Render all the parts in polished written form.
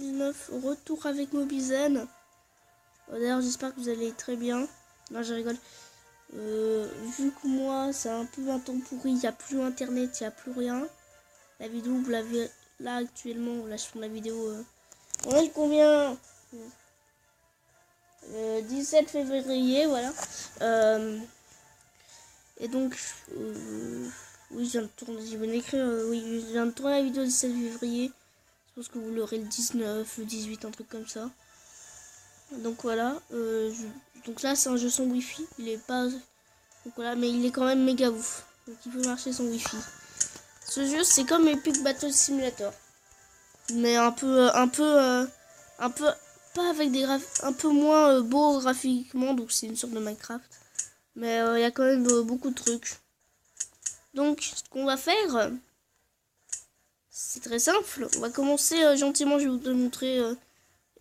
19, retour avec Mobizen. D'ailleurs, j'espère que vous allez très bien. Non, je rigole. Vu que moi, c'est un peu un temps pourri, il n'y a plus internet, il n'y a plus rien. La vidéo, vous l'avez là actuellement, là je fais la vidéo. On est combien 17 février, voilà. Et donc, oui, je viens de tourner, je viens d'écrire, oui, je viens de tourner la vidéo le 17 février. Je pense que vous l'aurez le 19, le 18, un truc comme ça. Donc voilà, donc là c'est un jeu sans wifi, il est pas, donc voilà, mais il est quand même méga ouf, donc il peut marcher sans wifi. Ce jeu c'est comme Epic Battle Simulator, mais un peu pas avec des un peu moins beau graphiquement, donc c'est une sorte de Minecraft, mais il y a quand même beaucoup de trucs. Donc ce qu'on va faire, c'est très simple. On va commencer gentiment, je vais vous montrer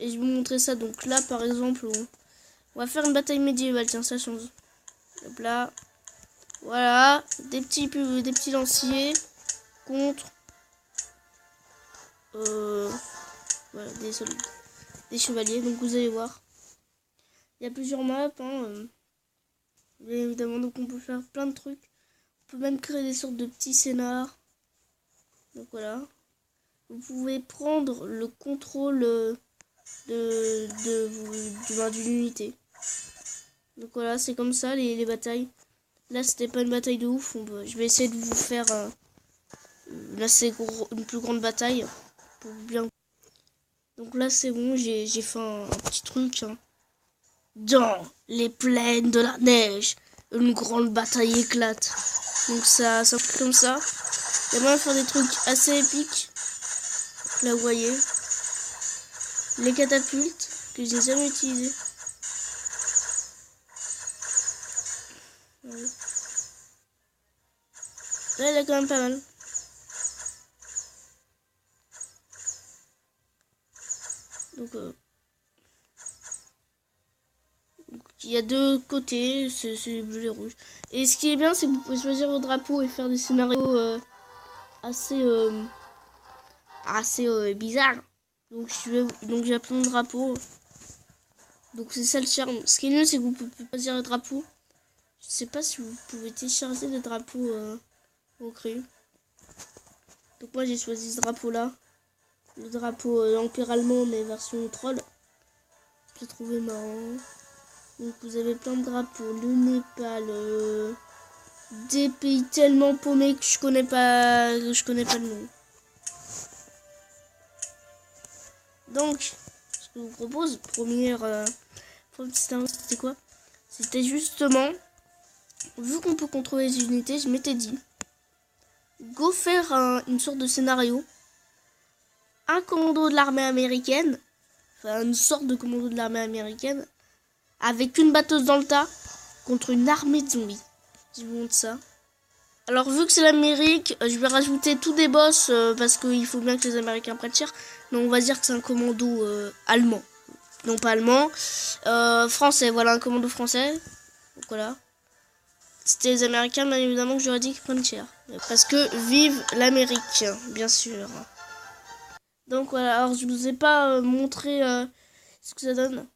et je vais vous montrer ça. Donc là par exemple, on va faire une bataille médiévale, tiens ça change. Hop là, voilà, des petits lanciers contre voilà, des chevaliers. Donc vous allez voir, il y a plusieurs maps, hein, bien évidemment, donc on peut faire plein de trucs. On peut même créer des sortes de petits scénars. Donc voilà, vous pouvez prendre le contrôle d'une unité. Donc voilà, c'est comme ça les batailles. Là c'était pas une bataille de ouf, je vais essayer de vous faire une plus grande bataille pour bien. Donc là c'est bon, j'ai fait un petit truc, hein. Dans les plaines de la neige, une grande bataille éclate. Donc ça fait comme ça. Il y a moyen de faire des trucs assez épiques. Là vous voyez les catapultes que j'ai jamais utilisées. Ouais. Là il est quand même pas mal. Donc il y a deux côtés, c'est bleu et rouge. Et ce qui est bien, c'est que vous pouvez choisir vos drapeaux et faire des scénarios assez bizarres. Donc j'ai plein de drapeaux. Donc c'est ça le charme. Ce qui est mieux, c'est que vous pouvez choisir le drapeau. Je sais pas si vous pouvez télécharger des drapeaux au cru. Donc moi j'ai choisi ce drapeau là. Le drapeau l'Empire allemand mais version troll. J'ai trouvé marrant. Donc vous avez plein de drapeaux. Le Népal. Des pays tellement paumés que je connais pas le nom. Donc ce que je vous propose, première petite annonce, c'était quoi? C'était justement, vu qu'on peut contrôler les unités, je m'étais dit, go faire une sorte de scénario. Un commando de l'armée américaine, enfin une sorte de commando de l'armée américaine, avec une batteuse dans le tas, contre une armée de zombies. Je vous montre ça. Alors vu que c'est l'Amérique, je vais rajouter tous des boss, parce qu'il faut bien que les Américains prennent cher. Donc on va dire que c'est un commando allemand. Non pas allemand, français, voilà un commando français. Donc voilà. C'était les Américains, bien évidemment que j'aurais dit qu'ils prennent cher. Parce que vive l'Amérique, bien sûr. Donc voilà, alors je vous ai pas montré ce que ça donne.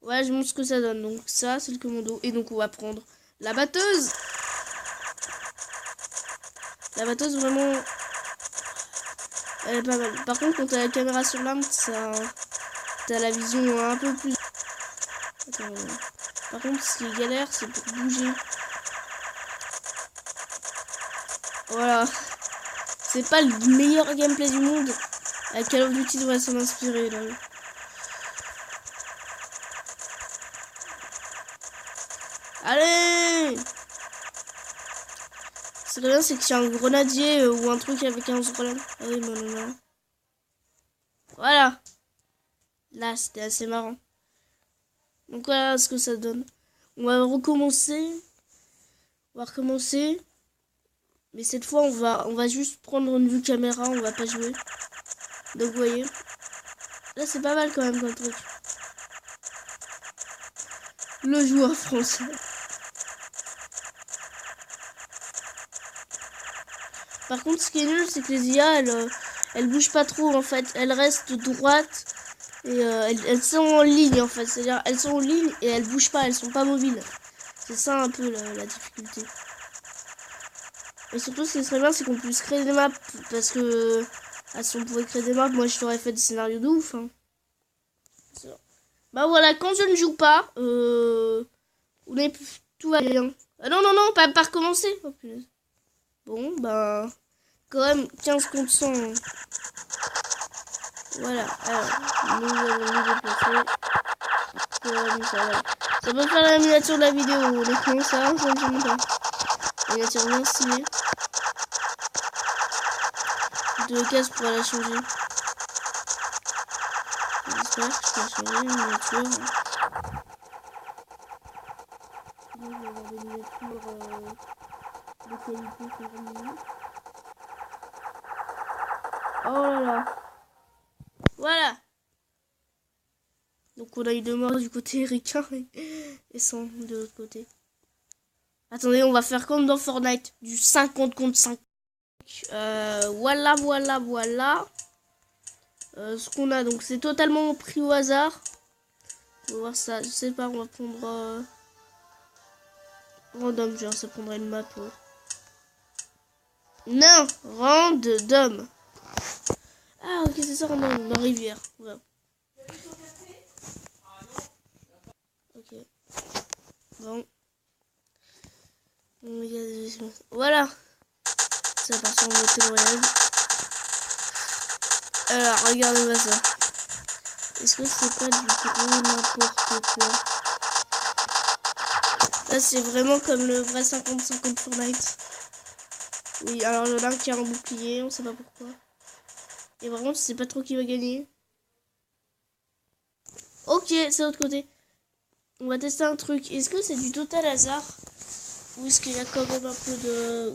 Ouais, je montre ce que ça donne. Donc ça, c'est le commando. Et donc on va prendre la batteuse. La batteuse, vraiment, elle est pas mal. Par contre, quand t'as la caméra sur l'arme, t'as la vision un peu plus... Attends, par contre, ce qui est galère, c'est pour bouger. Voilà. C'est pas le meilleur gameplay du monde. À Call of Duty devrait s'en inspirer, là. Allez! Ce qui est bien, c'est que c'est un grenadier ou un truc avec un grenade. Ah oui, non. Voilà. Là, c'était assez marrant. Donc voilà ce que ça donne. On va recommencer. Mais cette fois, on va juste prendre une vue caméra. On va pas jouer. Donc vous voyez. Là, c'est pas mal quand même comme truc. Le joueur français. Par contre, ce qui est nul, c'est que les IA, elles elles bougent pas trop en fait. Elles restent droites et elles sont en ligne en fait. C'est-à-dire elles sont en ligne et elles bougent pas, elles sont pas mobiles. C'est ça un peu la difficulté. Et surtout ce qui serait bien c'est qu'on puisse créer des maps. Parce que si on pouvait créer des maps, moi je t'aurais fait des scénarios de ouf. Hein. Bah voilà, quand je ne joue pas, tout va bien. Ah non, non, non, pas recommencer. Oh, punaise. Bon, bah, quand même, 15 contre 100. Hein. Voilà, alors, nous allons nous déplacer. Ça peut faire la miniature de la vidéo, honnêtement, ça me gêne pas. La miniature bien stylée. De cases pour la changer. J'espère que je peux changer la miniature. Je vais avoir des miniatures de qualité fournie. Oh là là. Voilà. Donc on a eu 2 morts du côté Erika et 100 de l'autre côté. Attendez, on va faire comme dans Fortnite, du 50 contre 5. Voilà. Ce qu'on a, donc c'est totalement pris au hasard. On va voir ça, je sais pas, on va prendre random, genre ça prendrait une map. Non, random. Ah ok, c'est ça, random, la rivière. Voilà. Ok. Bon. Voilà. Ça part sur le Battle Royale. Alors, regardez-moi ça. Est-ce que c'est pas du gros n'importe quoi? Là, c'est vraiment comme le vrai 50-50 Fortnite. Oui, alors il y en a un qui a un bouclier, on sait pas pourquoi. Et vraiment, je sais pas trop qui va gagner. Ok, c'est l'autre côté. On va tester un truc. Est-ce que c'est du total hasard? Ou est-ce qu'il y a quand même un peu de...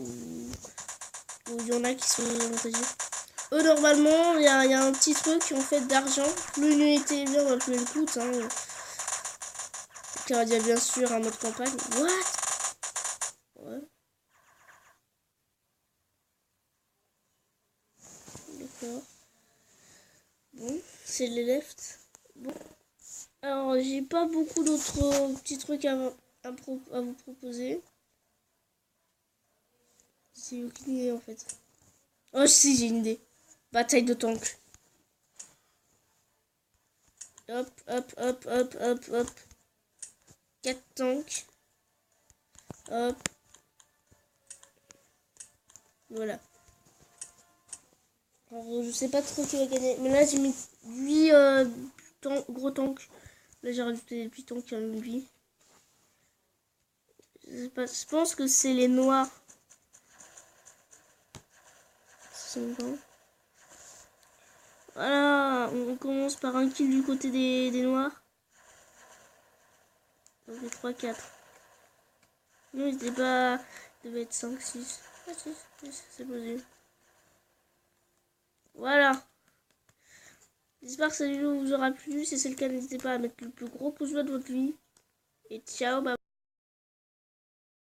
Ou il y en a qui sont avantagés? Normalement, il y a un petit truc en fait d'argent. Plus une unité est bien, plus elle coûte. Hein. Car il y a bien sûr un mode campagne. What? Ouais. D'accord. Bon, c'est les left. Bon. Alors, j'ai pas beaucoup d'autres petits trucs à vous proposer. C'est aucune idée en fait. Oh, si, j'ai une idée. Bataille de tanks. Hop, hop, hop, hop, hop, hop. 4 tanks. Hop. Voilà. Alors, je sais pas trop qui va gagner. Mais là, j'ai mis 8 gros tanks. Là, j'ai rajouté des petits tanks qui ont une vie. Je sais pas, je pense que c'est les noirs. Voilà, on commence par un kill du côté des noirs. Donc 3, 4. Non, il devait être 5, 6. Ah, 6, c'est possible. Voilà. J'espère que cette vidéo vous aura plu. Si c'est le cas, n'hésitez pas à mettre le plus gros pouce bleu de votre vie. Et ciao, bye.